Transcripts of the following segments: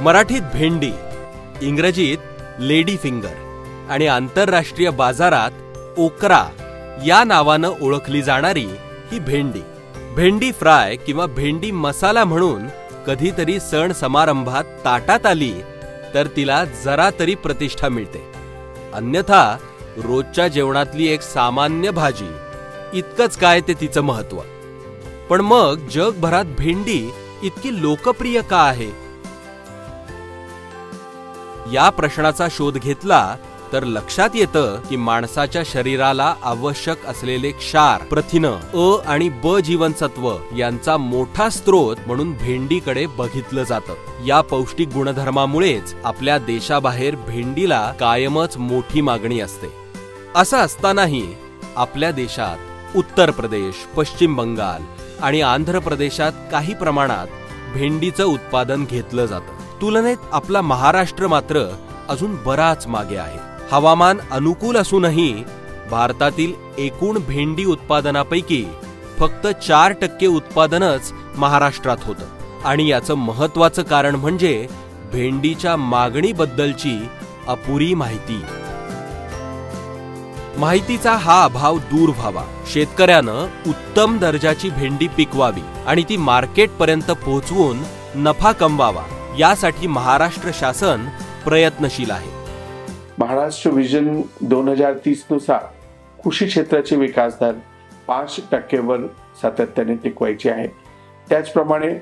मराठीत भेंडी, इंग्रजीत लेडी फिंगर आणि आंतरराष्ट्रीय बाजारात ओकरा या नावानं ओळखली जाणारी ही भेंडी. भेंडी फ्राय किंवा भेंडी मसाला म्हणून कधीतरी सण समारंभात ताटात आली तर तिला जरा तरी प्रतिष्ठा मिळते. अन्यथा रोजच्या जेवणातली एक सामान्य भाजी इतकंच काय ते तिचं महत्त्व. पण मग जगभरात भेंडी इतकी लोकप्रिय का आहे? या प्रश्नाचा शोध घेतला तर लक्षात येतं की माणसाच्या शरीराला आवश्यक असलेले क्षार, प्रथिनं, अ आणि ब जीवनसत्व यांचा मोठा स्रोत म्हणून भेंडीकडे बघितलं जातं. या पौष्टिक गुणधर्मामुळेच आपल्या देशाबाहेर भेंडीला कायमच मोठी मागणी असते. असं असतानाही आपल्या देशात उत्तर प्रदेश, पश्चिम बंगाल आणि आंध्र प्रदेशात काही प्रमाणात भेंडीचं उत्पादन घेतलं जातं. तुलनेत आपला महाराष्ट्र मात्र अजून बराच मागे आहे. हवामान अनुकूल असूनही भारतातील एकूण भेंडी उत्पादनापैकी फक्त 4% उत्पादनच महाराष्ट्रात होतं. आणि याचं महत्त्वाचं कारण म्हणजे भेंडीच्या मागणीबद्दलची अपुरी माहिती. माहितीचा हा अभाव दूर व्हावा, शेतकऱ्यानं उत्तम दर्जाची भेंडी पिकवावी आणि ती मार्केटपर्यंत पोहोचवून नफा कमवावा, यासाठी महाराष्ट्र शासन प्रयत्नशील आहे. महाराष्ट्र विजन 2030 नुसार कृषी क्षेत्राचे विकास दर 5% वर सातत्याने टिकवायचे आहे. त्याचप्रमाणे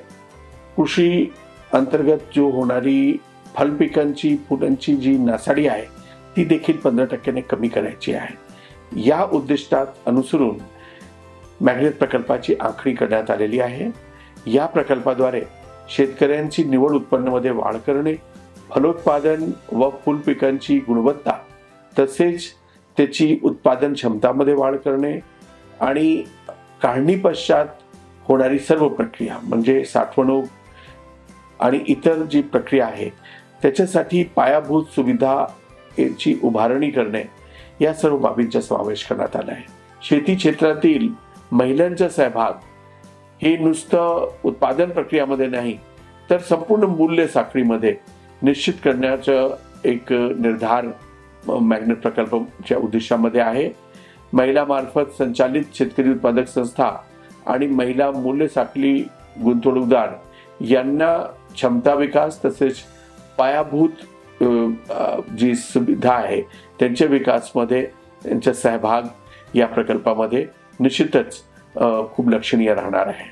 कृषी अंतर्गत जो होणारी फलपिकांची, फुलांची जी नासाडी आहे ती देखील 15% कमी करायची आहे. या उद्दिष्टात अनुसरून मॅग्नेट प्रकल्पाची आखणी करण्यात आलेली आहे. या प्रकल्पाद्वारे शेतकऱ्यांची निवड उत्पन्नामध्ये वाढ करणे, फलोत्पादन व फुलपिकांची गुणवत्ता तसेच त्याची उत्पादन क्षमतामध्ये वाढ करणे आणि काढणी पश्चात होणारी सर्व प्रक्रिया म्हणजे साठवणूक आणि इतर जी प्रक्रिया आहे त्याच्यासाठी पायाभूत सुविधाची उभारणी करणे, या सर्व बाबींचा समावेश करण्यात आला आहे. शेती क्षेत्रातील महिलांचा सहभाग हे नुसतं उत्पादन प्रक्रियामध्ये नाही तर संपूर्ण मूल्य साखळीमध्ये निश्चित करण्याचा एक निर्धार मॅग्नेट प्रकल्पाच्या उद्दिष्टामध्ये आहे. महिलामार्फत संचालित शेतकरी उत्पादक संस्था आणि महिला मूल्य साखळी गुंतवणूकदार यांना क्षमता विकास तसेच पायाभूत जी सुविधा आहे त्यांच्या विकासमध्ये त्यांचा सहभाग या प्रकल्पामध्ये निश्चितच खूप लक्षणीय राहणार आहे.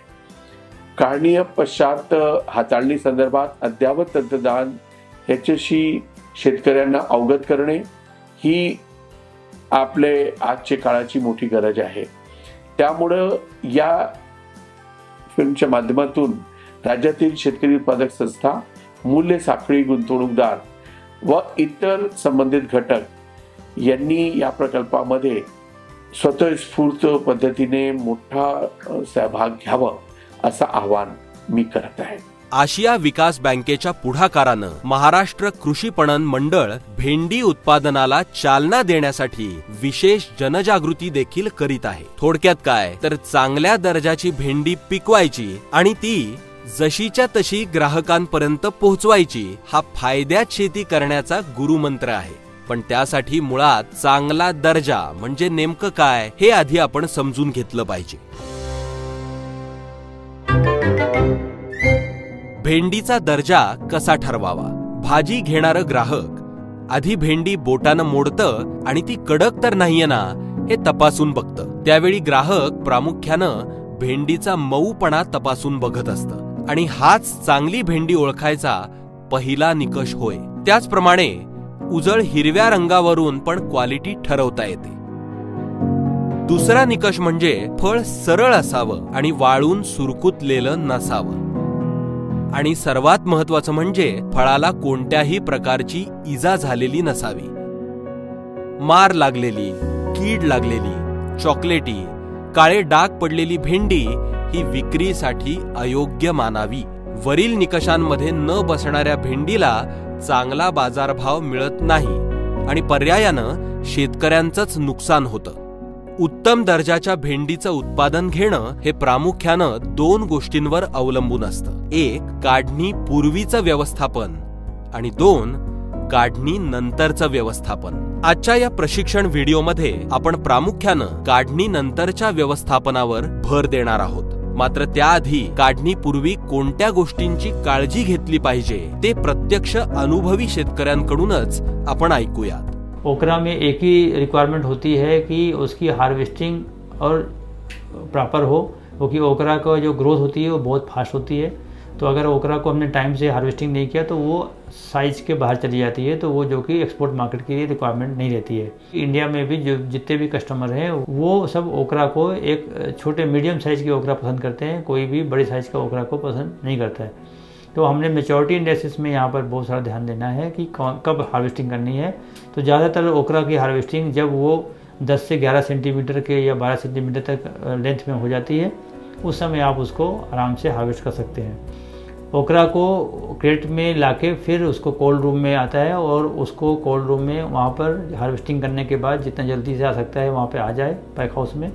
काढणी पश्चात हाताळणी संदर्भात अद्ययावत तंत्रज्ञान ह्याच्याशी शेतकऱ्यांना अवगत करणे ही आपले आजच्या काळाची मोठी गरज आहे. त्यामुळं या फिल्मच्या माध्यमातून राज्यातील शेतकरी उत्पादक संस्था, मूल्य साखळी गुंतवणूकदार व इतर संबंधित घटक यांनी या प्रकल्पामध्ये स्वतःस्फूर्त पद्धतीने मोठा सहभाग घ्यावा असं आवाहन मी करत आहे. आशिया विकास बँकेच्या पुढाकारानं महाराष्ट्र कृषी पणन मंडळ भेंडी उत्पादनाला चालना देण्यासाठी विशेष जनजागृती देखील करीत आहे. थोडक्यात काय तर चांगल्या दर्जाची भेंडी पिकवायची आणि ती जशीच्या तशी ग्राहकांपर्यंत पोहोचवायची, हा फायद्यात शेती करण्याचा गुरुमंत्र आहे. पण त्यासाठी मुळात चांगला दर्जा म्हणजे नेमकं काय हे आधी आपण समजून घेतलं पाहिजे. भेंडीचा दर्जा कसा ठरवावा? भाजी घेणारं ग्राहक आधी भेंडी बोटानं मोडतं आणि ती कडक तर नाहीये ना हे तपासून बघतं. त्यावेळी ग्राहक प्रामुख्यानं भेंडीचा मऊपणा तपासून बघत असतं आणि हाच चांगली भेंडी ओळखायचा पहिला निकष होय. त्याचप्रमाणे उजळ हिरव्या रंगावरून पण क्वालिटी ठरवता येते. दुसरा निकष म्हणजे फळ सरळ असावं आणि वाळून सुरकुतलेलं नसावं. आणि सर्वात महत्त्वाचं म्हणजे फळाला कोणत्याही प्रकारची इजा झालेली नसावी. मार लागलेली, कीड लागलेली, चॉकलेटी, काळे डाग पडलेली भेंडी ही विक्रीसाठी अयोग्य मानावी. वरील निकषांमध्ये न बसणाऱ्या भेंडीला चांगला बाजारभाव मिळत नाही आणि पर्यायानं शेतकऱ्यांचंच नुकसान होतं. उत्तम दर्जाच्या भेंडीचं उत्पादन घेणं हे प्रामुख्यानं 2 गोष्टींवर अवलंबून असतं. 1. काढणी पूर्वीचं व्यवस्थापन आणि 2. काढणी नंतरचं व्यवस्थापन. आजच्या या प्रशिक्षण व्हिडिओमध्ये आपण प्रामुख्यानं काढणी नंतरच्या व्यवस्थापनावर भर देणार आहोत. मात्र त्याआधी काढणीपूर्वी कोणत्या गोष्टींची काळजी घेतली पाहिजे ते प्रत्यक्ष अनुभवी शेतकऱ्यांकडूनच आपण ऐकूयात. ओकरा में एक ही रिक्वायरमेंट होती है कि उसकी हार्वेस्टिंग और प्रॉपर हो, क्योंकि ओकरा का जो ग्रोथ होती है वो बहुत फास्ट होती है. तो अगर ओकरा को हमने टाइम से हार्वेस्टिंग नहीं किया तो वो साइज़ के बाहर चली जाती है, तो वो जो कि एक्सपोर्ट मार्केट के लिए रिक्वायरमेंट नहीं रहती है. इंडिया में भी जो जितने भी कस्टमर हैं वो सब ओकरा को एक छोटे मीडियम साइज़ की ओकरा पसंद करते हैं, कोई भी बड़े साइज़ का ओकरा को पसंद नहीं करता है. तो हमने मैच्योरिटी इंडेक्सेस में यहाँ पर बहुत सारा ध्यान देना है कि कब हार्वेस्टिंग करनी है. तो ज़्यादातर ओकरा की हार्वेस्टिंग जब वो 10 से 11 सेंटीमीटर के या 12 सेंटीमीटर तक लेंथ में हो जाती है, उस समय आप उसको आराम से हार्वेस्ट कर सकते हैं. ओकरा को क्रेट में लाके फिर उसको कोल्ड रूम में आता है और उसको कोल्ड रूम में वहाँ पर हार्वेस्टिंग करने के बाद जितना जल्दी से आ सकता है वहाँ पे आ जाए पैक हाउस में.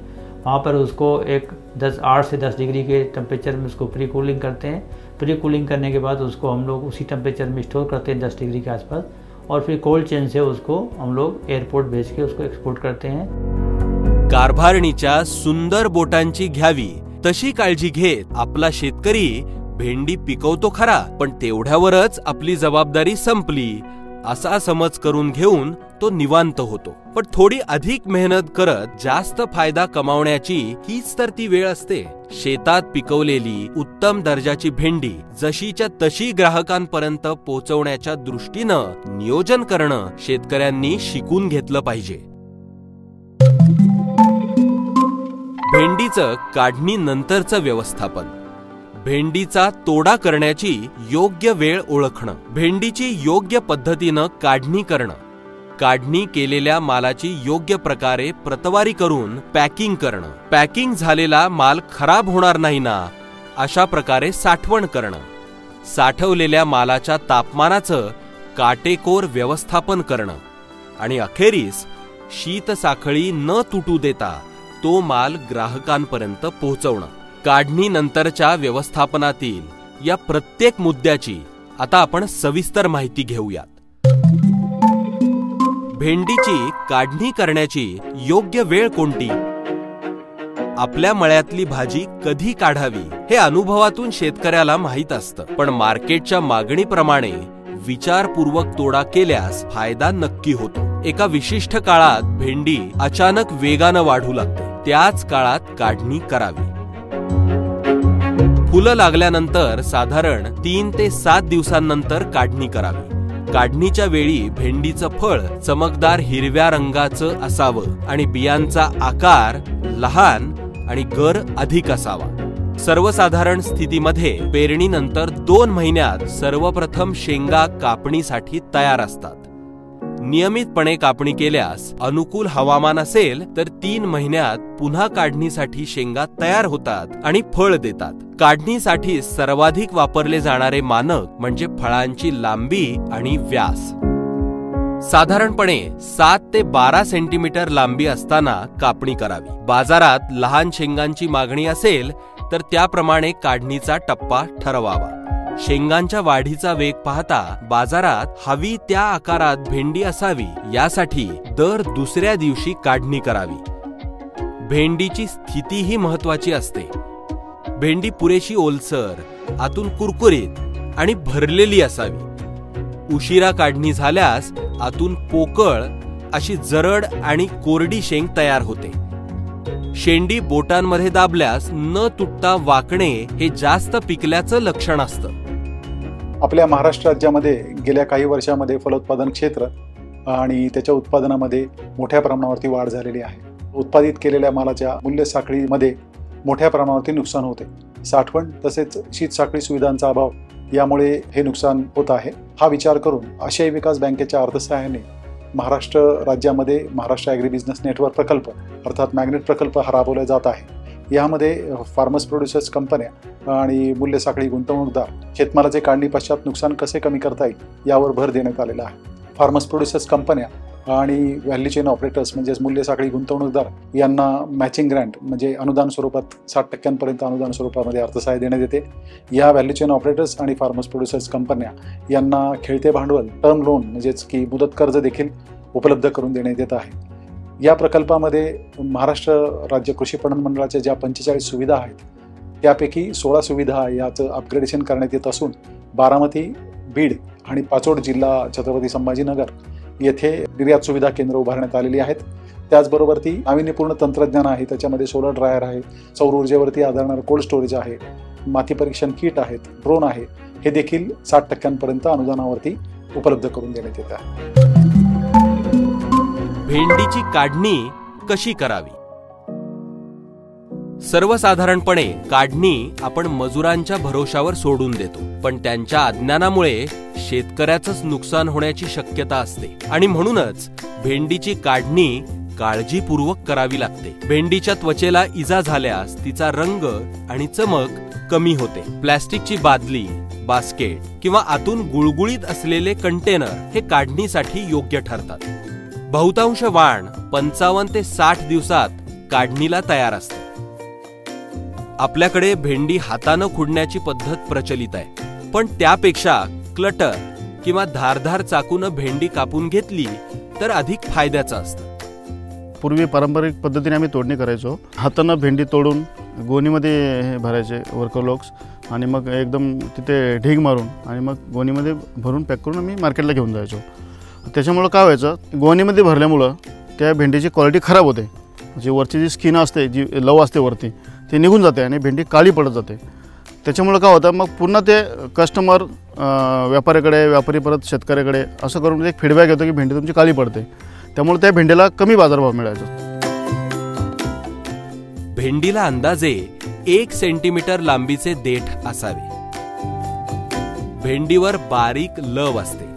वहाँ पर उसको एक 8 से 10 डिग्री के टेम्परेचर में उसको प्री कूलिंग करते हैं. प्री कूलिंग करने के बाद उसको हम लोग उसी टेम्परेचर में स्टोर करते हैं 10 डिग्री के आसपास, और फिर कोल्ड चेन से उसको हम लोग एयरपोर्ट भेज के उसको एक्सपोर्ट करते हैं. कारभारणीच्या सुंदर बोटांची घ्यावी तशी काळजी घेत आपला शेतकरी भेंडी पिकवतो खरा, पण तेवढ्यावरच आपली जबाबदारी संपली असा समज करून घेऊन तो निवांत होतो. पण थोडी अधिक मेहनत करत जास्त फायदा कमावण्याची हीच तर ती वेळ असते. शेतात पिकवलेली उत्तम दर्जाची भेंडी जशीच्या तशी ग्राहकांपर्यंत पोहोचवण्याच्या दृष्टीनं नियोजन करणं शेतकऱ्यांनी शिकून घेतलं पाहिजे. भेंडीचं काढणी नंतरचं व्यवस्थापन. भेंडीचा तोडा करण्याची योग्य वेळ ओळखणं. भेंडीची योग्य पद्धतीनं काढणी करणं. काढणी केलेल्या मालाची योग्य प्रकारे प्रतवारी करून पॅकिंग करणं. पॅकिंग झालेला माल खराब होणार नाही ना अशा प्रकारे साठवण करणं. साठवलेल्या मालाच्या तापमानाचं काटेकोर व्यवस्थापन करणं. आणि अखेरीस शीत साखळी न तुटू देता तो माल ग्राहकांपर्यंत पोहोचवणं. काढणी नंतरच्या व्यवस्थापनातील या प्रत्येक मुद्द्याची आता आपण सविस्तर माहिती घेऊयात. भेंडीची काढणी करण्याची योग्य वेळ कोणती? आपल्या मळ्यातली भाजी कधी काढावी हे अनुभवातून शेतकऱ्याला माहित असतं, पण मार्केटच्या मागणीप्रमाणे विचारपूर्वक तोडा केल्यास फायदा नक्की होतो. एका विशिष्ट काळात भेंडी अचानक वेगानं वाढू लागते, त्याच काळात काढणी करावी. फुलं लागल्यानंतर साधारण 3 ते 7 दिवसांनंतर काढणी करावी. काढणीच्या वेळी भेंडीचं फळ चमकदार हिरव्या रंगाचं असावं आणि बियांचा आकार लहान आणि गर अधिक असावा. सर्वसाधारण स्थितीमध्ये पेरणीनंतर 2 महिन्यात सर्वप्रथम शेंगा कापणीसाठी तयार असतात. नियमितपणे कापणी केल्यास अनुकूल हवामान असेल तर 3 महिन्यात पुन्हा काढणीसाठी शेंगा तयार होतात आणि फळ देतात. काढणीसाठी सर्वाधिक वापरले जाणारे मानक म्हणजे फळांची लांबी आणि व्यास. साधारणपणे 7 ते 12 सेंटीमीटर लांबी असताना कापणी करावी. बाजारात लहान शेंगांची मागणी असेल तर त्याप्रमाणे काढणीचा टप्पा ठरवावा. शेंगांच्या वाढीचा वेग पाहता बाजारात हवी त्या आकारात भेंडी असावी यासाठी दर दुसऱ्या दिवशी काढणी करावी. भेंडीची स्थितीही महत्वाची असते. भेंडी पुरेशी ओलसर, आतून कुरकुरीत आणि भरलेली असावी. उशिरा काढणी झाल्यास आतून पोकळ अशी जरड आणि कोरडी शेंग तयार होते. शेंडी बोटांमध्ये दाबल्यास न तुटता वाकणे हे जास्त पिकल्याचं लक्षण असतं. आपल्या महाराष्ट्र राज्यामध्ये गेल्या काही वर्षांमध्ये फलोत्पादन क्षेत्र आणि त्याच्या उत्पादनामध्ये मोठ्या प्रमाणावरती वाढ झालेली आहे. उत्पादित केलेल्या मालाच्या मूल्य साखळीमध्ये मोठ्या प्रमाणावरती नुकसान होते. साठवण तसेच शीत साखळी सुविधांचा अभाव यामुळे हे नुकसान होत आहे. हा विचार करून आशियाई विकास बँकेच्या अर्थसहाय्याने महाराष्ट्र राज्यामध्ये महाराष्ट्र ॲग्री बिझनेस नेटवर्क प्रकल्प अर्थात मॅग्नेट प्रकल्प हा राबवला जात आहे. यामध्ये फार्मर्स प्रोड्युसर्स कंपन्या आणि मूल्य साखळी गुंतवणूकदार शेतमालाचे काढणी पश्चात नुकसान कसे कमी करता येईल यावर भर देण्यात आलेला आहे। फार्मर्स प्रोड्युसर्स कंपन्या आणि व्हॅल्यू चेन ऑपरेटर्स म्हणजेच मूल्य साखळी गुंतवणूकदार यांना मॅचिंग ग्रँट म्हणजे अनुदान स्वरूपात 60% अनुदान स्वरूपामध्ये अर्थसहाय्य देण्यात येते। या व्हॅल्यू चेन ऑपरेटर्स आणि फार्मर्स प्रोड्युसर्स कंपन्या यांना खेळते भांडवल टर्म लोन म्हणजेच की मुदत कर्ज देखील उपलब्ध करून देण्यात येत आहे। या प्रकल्पामध्ये महाराष्ट्र राज्य कृषी पणन मंडळाच्या ज्या 45 सुविधा आहेत त्यापैकी 16 सुविधा याचं अपग्रेडेशन करण्यात येत असून बारामती, बीड आणि पाचोड जिल्हा छत्रपती संभाजीनगर येथे निर्यात सुविधा केंद्र उभारण्यात आलेली आहेत। त्याचबरोबर ती नाविन्यपूर्ण तंत्रज्ञान आहे, त्याच्यामध्ये सोलर ड्रायर आहे, सौर ऊर्जेवरती आधारणारं कोल्ड स्टोरेज आहे, माती परीक्षण किट आहेत, ड्रोन आहे, हे देखील 60% अनुदानावरती उपलब्ध करून देण्यात येत आहे। भेंडीची काढणी कशी करावी? सर्वसाधारणपणे काढणी आपण मजुरांच्या भरोशावर सोडून देतो, पण त्यांच्या अज्ञानामुळे शेतकऱ्याचंच नुकसान होण्याची शक्यता असते आणि म्हणूनच भेंडीची काढणी काळजीपूर्वक करावी लागते। भेंडीच्या त्वचेला इजा झाल्यास तिचा रंग आणि चमक कमी होते। प्लास्टिकची बादली, बास्केट किंवा आतून गुळगुळीत असलेले कंटेनर हे काढणीसाठी योग्य ठरतात। बहुतांश वाण 55 ते 60 दिवसात काढणीला तयार असते। आपल्याकडे भेंडी हातानं खुडण्याची पद्धत प्रचलित आहे, पण त्यापेक्षा क्लटर किंवा धारधार चाकून भेंडी कापून घेतली तर अधिक फायद्याचं असतं। पूर्वी पारंपरिक पद्धतीने आम्ही तोडणी करायचो। हातानं भेंडी तोडून गोणीमध्ये हे भरायचे वर्कर लोक्स आणि मग एकदम तिथे ढीग मारून आणि मग गोणीमध्ये भरून पॅक करून आम्ही मार्केटला घेऊन जायचो। त्याच्यामुळं काय व्हायचं, गोणीमध्ये भरल्यामुळं त्या भेंडीची क्वालिटी खराब होते, म्हणजे वरची जी स्किन असते, जी लव असते वरती, ती निघून जाते आणि भेंडी काळी पडत जाते। त्याच्यामुळं काय होतं, मग पुन्हा ते कस्टमर व्यापाऱ्याकडे, व्यापारी परत शेतकऱ्याकडे असं करून एक फीडबॅक येतो की भेंडी तुमची काळी पडते, त्यामुळे त्या भेंडीला कमी बाजारभाव मिळायचा। भेंडीला अंदाजे 1 सेंटीमीटर लांबीचे देठ असावे। भेंडीवर बारीक लव असते,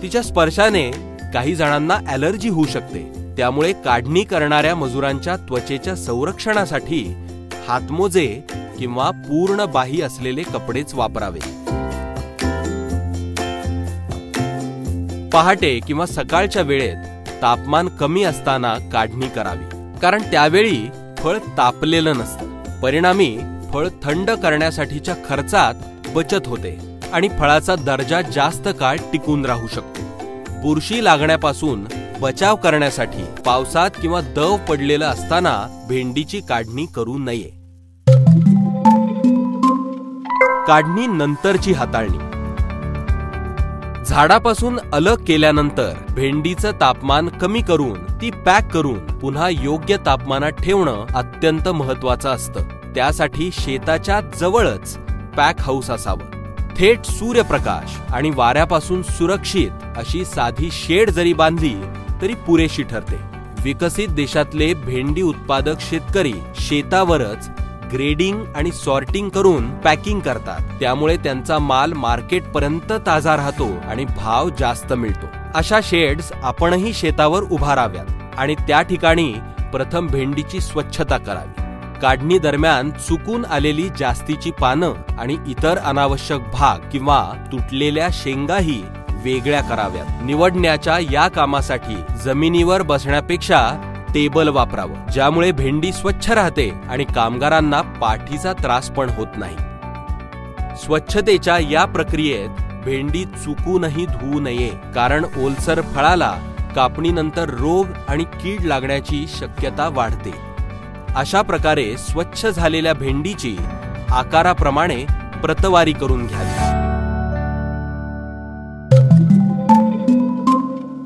तिच्या स्पर्शाने काही जणांना ॲलर्जी होऊ शकते, त्यामुळे काढणी करणाऱ्या मजुरांच्या त्वचेच्या संरक्षणासाठी हातमोजे किंवा पूर्ण बाही असलेले कपडेच वापरावे। पहाटे किंवा सकाळच्या वेळेत तापमान कमी असताना काढणी करावी, कारण त्यावेळी फळ तापलेलं नसतं। परिणामी फळ थंड करण्यासाठीच्या खर्चात बचत होते आणि फळाचा दर्जा जास्त काळ टिकून राहू शकतो। बुरशी लागण्यापासून बचाव करण्यासाठी पावसात किंवा दव पडलेलं असताना भेंडीची काढणी करू नये। काढणी नंतरची हाताळणी। झाडापासून अलग केल्यानंतर भेंडीचं तापमान कमी करून ती पॅक करून पुन्हा योग्य तापमानात ठेवणं अत्यंत महत्त्वाचं असतं। त्यासाठी शेताच्या जवळच पॅक हाऊस असावं। थेट सूर्यप्रकाश आणि वाऱ्यापासून सुरक्षित अशी साधी शेड जरी बांधली तरी पुरेशी ठरते। विकसित देशातले भेंडी उत्पादक शेतकरी शेतावरच ग्रेडिंग आणि सॉर्टिंग करून पॅकिंग करतात, त्यामुळे त्यांचा माल मार्केटपर्यंत ताजा राहतो आणि भाव जास्त मिळतो। अशा शेड्स आपणही शेतावर उभाराव्यात आणि त्या ठिकाणी प्रथम भेंडीची स्वच्छता करावी। काढणी दरम्यान चुकून आलेली जास्तीची पानं आणि इतर अनावश्यक भाग किंवा तुटलेल्या शेंगाही वेगळ्या कराव्यात। निवडण्याच्या या कामासाठी जमिनीवर बसण्यापेक्षा टेबल वापरावं, ज्यामुळे भेंडी स्वच्छ राहते आणि कामगारांना पाठीचा त्रास पण होत नाही। स्वच्छतेच्या या प्रक्रियेत भेंडी चुकूनही धुवू नये, कारण ओलसर फळाला कापणीनंतर रोग आणि कीड लागण्याची शक्यता वाढते। अशा प्रकारे स्वच्छ झालेल्या भेंडीची आकाराप्रमाणे प्रतवारी करून घ्यावी।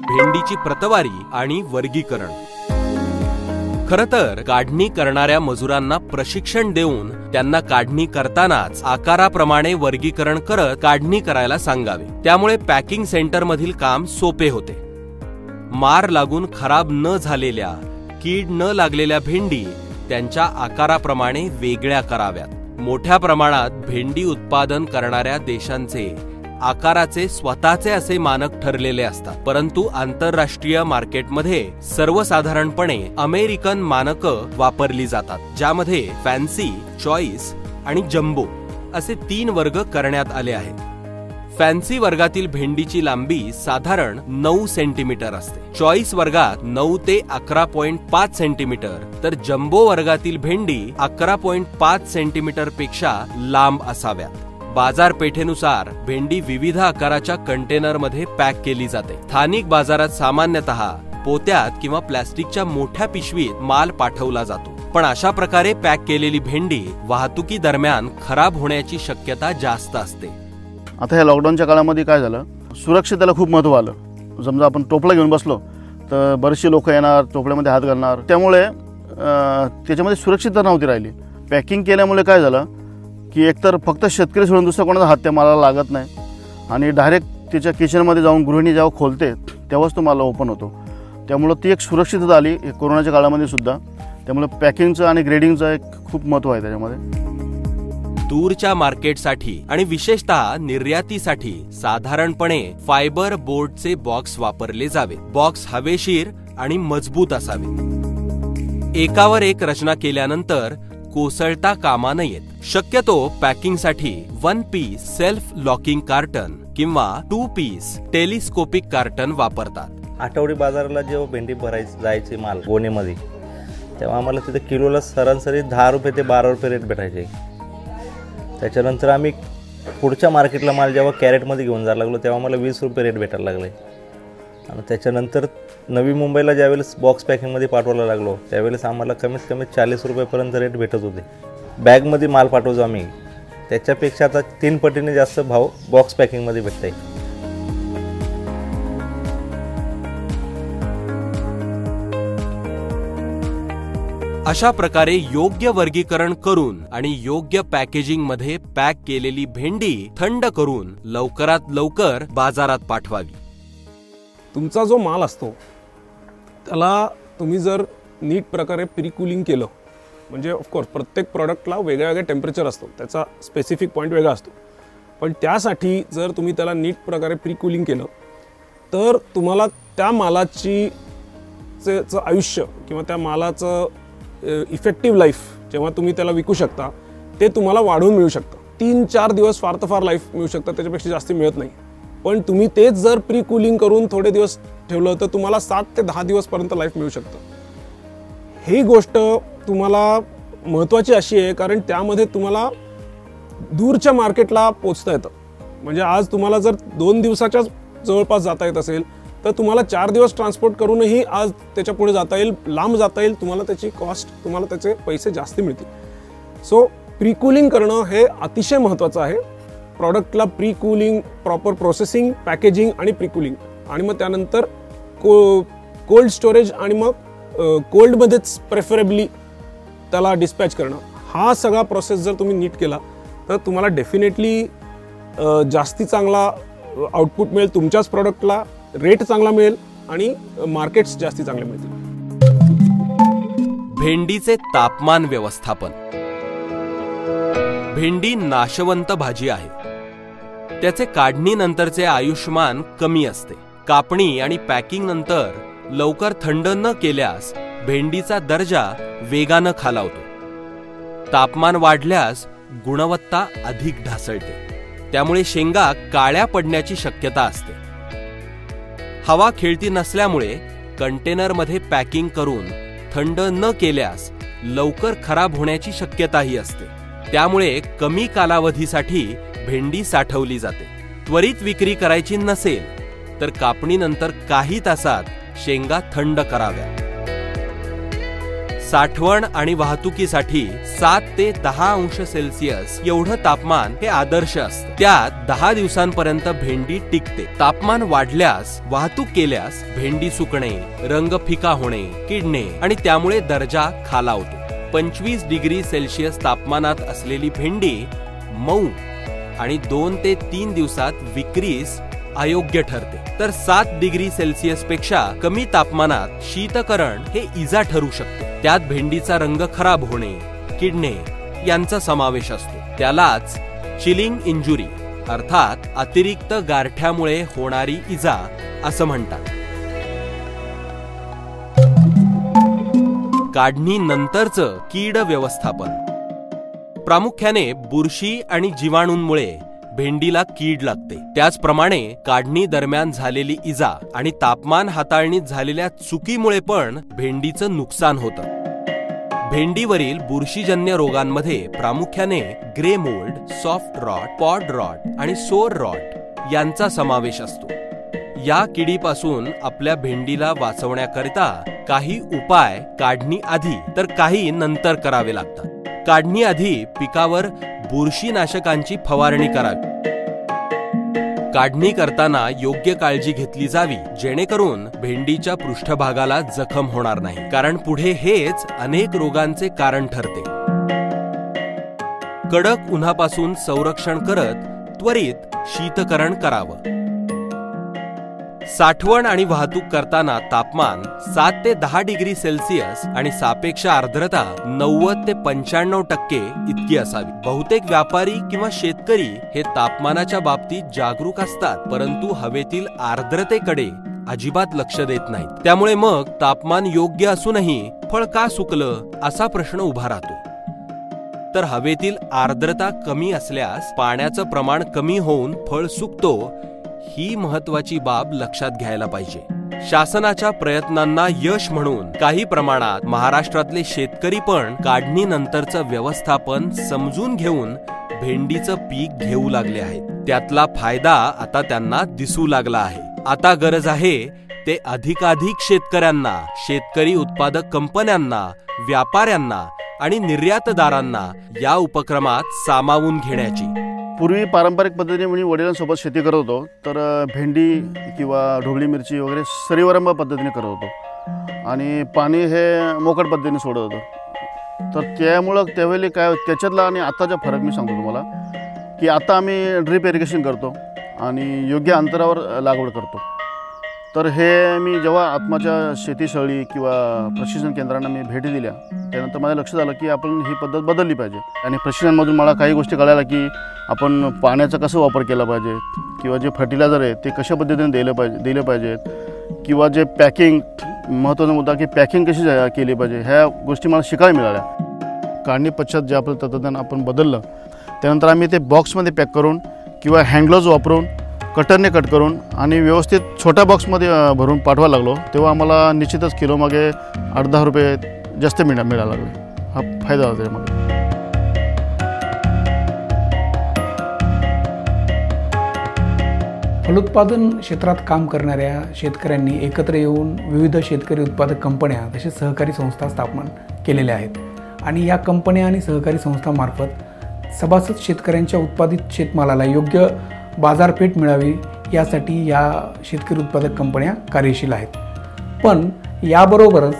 भेंडीची प्रतवारी आणि वर्गीकरण। खरं तर काढणी करणाऱ्या मजुरांना प्रशिक्षण देऊन त्यांना काढणी करतानाच आकाराप्रमाणे वर्गीकरण करत काढणी करायला सांगावे, त्यामुळे पॅकिंग सेंटर मधील काम सोपे होते। मार लागून खराब न झालेल्या, कीड न लागलेल्या भेंडी त्यांच्या आकाराप्रमाणे वेगळ्या कराव्यात। मोठ्या प्रमाणात भेंडी उत्पादन करणाऱ्या देशांचे आकाराचे स्वतःचे असे मानक ठरलेले असतात, परंतु आंतरराष्ट्रीय मार्केटमध्ये सर्वसाधारणपणे अमेरिकन मानकं वापरली जातात, ज्यामध्ये फॅन्सी, चॉईस आणि जम्बो असे 3 वर्ग करण्यात आले आहेत. फॅन्सी वर्गातील भेंडीची लांबी साधारण 9 सेंटीमीटर असते. चॉईस वर्गात 9 ते 11.5 सेंटीमीटर तर जम्बो वर्गातील भेंडी 11.5 सेंटीमीटर पेक्षा लांब असाव्यात. बाजारपेठेनुसार भेंडी विविध आकाराच्या कंटेनरमध्ये पॅक केली जाते. स्थानिक बाजारात सामान्यतः पोत्यात किंवा प्लास्टिकच्या मोठ्या पिशवीत माल पाठवला जातो, पण अशा प्रकारे पॅक केलेली भेंडी वाहतुकी दरम्यान खराब होण्याची शक्यता जास्त असते. आता ह्या लॉकडाऊनच्या काळामध्ये काय झालं, सुरक्षितेला खूप महत्त्व आलं. समजा आपण टोपला घेऊन बसलो तर बरेचसे लोक येणार, टोपल्यामध्ये हात घालणार, त्यामुळे त्याच्यामध्ये सुरक्षितता नव्हती राहिली. पॅकिंग केल्यामुळे काय झालं की एकतर फक्त शेतकरी सोडून दुसरा कोणाचा हात त्या मालाला लागत नाही आणि डायरेक्ट त्याच्या किचनमध्ये जाऊन गृहिणी जेव्हा खोलते तेव्हाच तो माल ओपन होतो. त्यामुळं ती एक सुरक्षितता आली कोरोनाच्या काळामध्ये सुद्धा. त्यामुळे पॅकिंगचं आणि ग्रेडिंगचं एक खूप महत्त्व आहे त्याच्यामध्ये. दूरच्या मार्केटसाठी आणि विशेषतः निर्यातीसाठी साधारणपणे फायबर बोर्डचे बॉक्स वापरले जावे. बॉक्स हवेशीर आणि मजबूत असावे. एकावर एक रचना केल्यानंतर कोसळता कामा नयेत. शक्यतो पॅकिंगसाठी 1 पीस सेल्फ लॉकिंग कार्टन किंवा 2 पीस टेलिस्कोपिक कार्टन वापरतात. आठवडी बाजाराला जेव्हा भेंडी भरायची जायची माल गोणेमध्ये, तेव्हा आम्हाला तिथे किलोला सरासरी 10 रुपये ते 12 रुपये रेट भेटायचे. त्याच्यानंतर आम्ही पुढच्या मार्केटला माल जेव्हा कॅरेटमध्ये घेऊन जायला लागलो तेव्हा आम्हाला 20 रुपये रेट भेटायला लागले. आणि त्याच्यानंतर नवी मुंबईला ज्यावेळेस बॉक्स पॅकिंगमध्ये पाठवायला लागलो त्यावेळेस आम्हाला कमीत कमी 40 रुपयेपर्यंत रेट भेटत होते. बॅगमध्ये माल पाठवतो आम्ही, त्याच्यापेक्षा आता 3 पटीने जास्त भाव बॉक्स पॅकिंगमध्ये भेटत आहे. अशा प्रकारे योग्य वर्गीकरण करून आणि योग्य पॅकेजिंग मध्ये पॅक केलेली भेंडी थंड करून लवकरात लवकर बाजारात पाठवावी. तुमचा जो माल असतो त्याला तुम्ही जर नीट प्रकारे प्री-कूलिंग केलं, म्हणजे ऑफकोर्स प्रत्येक प्रॉडक्टला वेगळ्या वेगळ्या टेम्परेचर असतो, त्याचा स्पेसिफिक पॉईंट वेगळा असतो, पण त्यासाठी जर तुम्ही त्याला नीट प्रकारे प्री-कूलिंग केलं तर तुम्हाला त्या मालाची आयुष्य किंवा त्या मालाचं इफेक्टिव्ह लाईफ जेव्हा तुम्ही त्याला विकू शकता ते तुम्हाला वाढवून मिळू शकतं. 3-4 दिवस फार तर फार लाईफ मिळू शकतं, त्याच्यापेक्षा जास्त मिळत नाही. पण तुम्ही तेच जर प्री-कूलिंग करून थोडे दिवस ठेवलं तर तुम्हाला 7 ते 10 दिवसपर्यंत लाईफ मिळू शकतं. ही गोष्ट तुम्हाला महत्त्वाची अशी आहे कारण त्यामध्ये तुम्हाला दूरच्या मार्केटला पोचता येतं. म्हणजे आज तुम्हाला जर 2 दिवसाच्या जवळपास जाता येत असेल तर तुम्हाला 4 दिवस ट्रान्सपोर्ट करूनही आज त्याच्या पुढे जाता येईल, लांब जाता येईल, तुम्हाला त्याची कॉस्ट, तुम्हाला त्याचे पैसे जास्त मिळतील. सो प्री-कूलिंग करणं हे अतिशय महत्त्वाचं आहे. प्रॉडक्टला प्री-कूलिंग, प्रॉपर प्रोसेसिंग, पॅकेजिंग आणि प्री-कूलिंग आणि मग त्यानंतर कोल्ड स्टोरेज आणि मग कोल्डमध्येच प्रेफरेबली त्याला डिस्पॅच करणं, हा सगळा प्रोसेस जर तुम्ही नीट केला तर तुम्हाला डेफिनेटली जास्ती चांगला आउटपुट मिळेल, तुमच्याच प्रॉडक्टला रेट चांगला मिळेल आणि मार्केट्स जास्ती चांगले मिळतील. भेंडीचे तापमान व्यवस्थापन. भेंडी नाशवंत भाजी आहे. त्याचे काढणीनंतरचे आयुष्यमान कमी असते. कापणी आणि पॅकिंग नंतर लवकर थंड न केल्यास भेंडीचा दर्जा वेगानं खालावतो. तापमान वाढल्यास गुणवत्ता अधिक ढासळते. त्यामुळे शेंगा काळ्या पडण्याची शक्यता असते. हवा खेळती नसल्यामुळे कंटेनरमध्ये पॅकिंग करून थंड न केल्यास लवकर खराब होण्याची शक्यताही असते. त्यामुळे कमी कालावधीसाठी भेंडी साठवली जाते. त्वरित विक्री करायची नसेल तर कापणीनंतर काही तासात शेंगा थंड कराव्या. साठवण आणि वाहतुकीसाठी 7 ते 10 अंश सेल्सिअस एवढं तापमान हे आदर्श असतं. त्यात 10 दिवसांपर्यंत भेंडी टिकते. तापमान वाढल्यास, वाहतूक केल्यास भेंडी सुकणे, रंग फिका होणे, किडणे आणि त्यामुळे दर्जा खालावतो. 25 डिग्री सेल्सिअस तापमानात असलेली भेंडी मऊ आणि 2 ते 3 दिवसात विक्रीस अयोग्य ठरते. तर 7 डिग्री सेल्सिअस पेक्षा कमी तापमानात शीतकरण हे इजा ठरू शकते. त्यात भेंडीचा रंग खराब होणे, किडणे यांचा समावेश असतो. त्यालाच चिलिंग इंजुरी अर्थात अतिरिक्त गारठ्यामुळे होणारी इजा असं म्हणतात. काढणी नंतरचं कीड व्यवस्थापन. प्रामुख्याने बुरशी आणि जीवाणूंमुळे भेंडीला कीड लागते. त्याचप्रमाणे काढणी दरम्यान झालेली इजा आणि तापमान हाताळणीत झालेल्या चुकीमुळे पण भेंडीचं नुकसान होतं. भेंडीवरील बुरशीजन्य रोगांमध्ये प्रामुख्याने grey mould, soft rot, pod rot आणि सोर रॉट यांचा समावेश असतो. या किडीपासून आपल्या भेंडीला वाचवण्याकरिता काही उपाय काढणी आधी तर काही नंतर करावे लागतात. काढणी आधी पिकावर बुरशीनाशकांची फवारणी करावी. काढणी करताना योग्य काळजी घेतली जावी, जेणेकरून भेंडीच्या पृष्ठभागाला जखम होणार नाही, कारण पुढे हेच अनेक रोगांचे कारण ठरते. कडक उन्हापासून संरक्षण करत त्वरित शीतकरण करावं. साठवण आणि वाहतूक करताना तापमान 7 ते 10 डिग्री सेल्सिअस आणि सापेक्ष आर्द्रता 90 ते 95% इतकी असावी. बहुतेक व्यापारी किंवा शेतकरी हे तापमानाच्या बाबतीत जागरूक असतात, परंतु हवेतील आर्द्रतेकडे अजिबात लक्ष देत नाहीत. त्यामुळे मग तापमान योग्य असूनही फळ का सुकलं असा प्रश्न उभा राहतो. तर हवेतील आर्द्रता कमी असल्यास पाण्याचं प्रमाण कमी होऊन फळ सुकतो, ही महत्वाची बाब लक्षात घ्यायला पाहिजे. शासनाच्या प्रयत्नांना यश म्हणून काही प्रमाणात महाराष्ट्रातले शेतकरी पण काढणीनंतरचं व्यवस्थापन समजून घेऊन भेंडीचं पीक घेऊ लागले आहेत. त्यातला फायदा आता त्यांना दिसू लागला आहे. आता गरज आहे ते अधिकाधिक शेतकऱ्यांना, शेतकरी उत्पादक कंपन्यांना, व्यापाऱ्यांना आणि निर्यातदारांना या उपक्रमात सामावून घेण्याची. पूर्वी पारंपरिक पद्धतीने मी वडिलांसोबत शेती करत होतो, तर भेंडी किंवा ढोबळी मिरची वगैरे सरीवरंब पद्धतीने करत होतो आणि पाणी हे मोकट पद्धतीने सोडत होतं. तर त्यामुळं त्यावेळी काय त्याच्यातला आणि आत्ताचा फरक मी सांगतो तुम्हाला, की आता आम्ही ड्रिप इरिगेशन करतो आणि योग्य अंतरावर लागवड करतो. तर हे मी जेव्हा आत्माच्या शेतीशैली किंवा प्रशिक्षण केंद्रांना मी भेटी दिल्या, त्यानंतर माझ्या लक्षात आलं की आपण ही पद्धत बदलली पाहिजे. आणि प्रशिक्षणामधून मला काही गोष्टी कळायला की आपण पाण्याचा कसं वापर केला पाहिजे, किंवा जे फर्टिलायझर आहे ते कशा पद्धतीने दिले पाहिजेत, किंवा जे पॅकिंग, महत्त्वाचा मुद्दा की पॅकिंग कशी केली पाहिजे, ह्या गोष्टी मला शिकायला मिळाल्या. काढणी पश्चात जे आपलं तंत्रज्ञान आपण बदललं, त्यानंतर आम्ही ते बॉक्समध्ये पॅक करून किंवा हँडग्लोव्ज वापरून कटरने कट करून आणि व्यवस्थित छोट्या बॉक्समध्ये भरून पाठवायला लागलो. तेव्हा आम्हाला निश्चितच किलोमागे 8-10 रुपये जास्त मिळायला लागले. हा फायदा होता त्यामध्ये. फलोत्पादन क्षेत्रात काम करणाऱ्या शेतकऱ्यांनी एकत्र येऊन विविध शेतकरी उत्पादक कंपन्या तसेच सहकारी संस्था स्थापन केलेल्या आहेत. आणि या कंपन्या आणि सहकारी संस्थांमार्फत सभासद शेतकऱ्यांच्या उत्पादित शेतमालाला योग्य बाजारपेठ मिळावी यासाठी या शेतकरी उत्पादक कंपन्या कार्यशील आहेत. पण याबरोबरच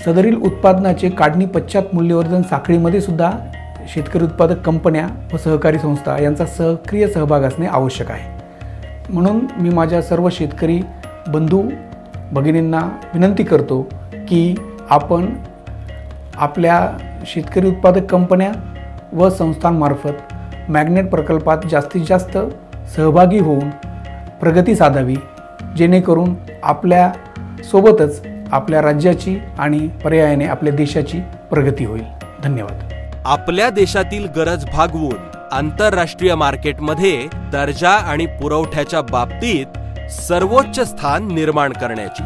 सदरील उत्पादनाचे काढणी पश्चात मूल्यवर्धन साखळीमध्ये सुद्धा शेतकरी उत्पादक कंपन्या व सहकारी संस्था यांचा सक्रिय सहभाग असणे आवश्यक आहे. म्हणून मी माझ्या सर्व शेतकरी बंधू भगिनींना विनंती करतो की आपण आपल्या शेतकरी उत्पादक कंपन्या व संस्थांमार्फत मॅग्नेट प्रकल्पात जास्तीत जास्त सहभागी होऊन प्रगती साधावी, जेणेकरून आपल्या सोबतच आपल्या राज्याची आणि पर्यायाने आपल्या देशाची प्रगती होईल. धन्यवाद. आपल्या देशातील गरज भागवून आंतरराष्ट्रीय मार्केटमध्ये दर्जा आणि पुरवठ्याच्या बाबतीत सर्वोच्च स्थान निर्माण करण्याची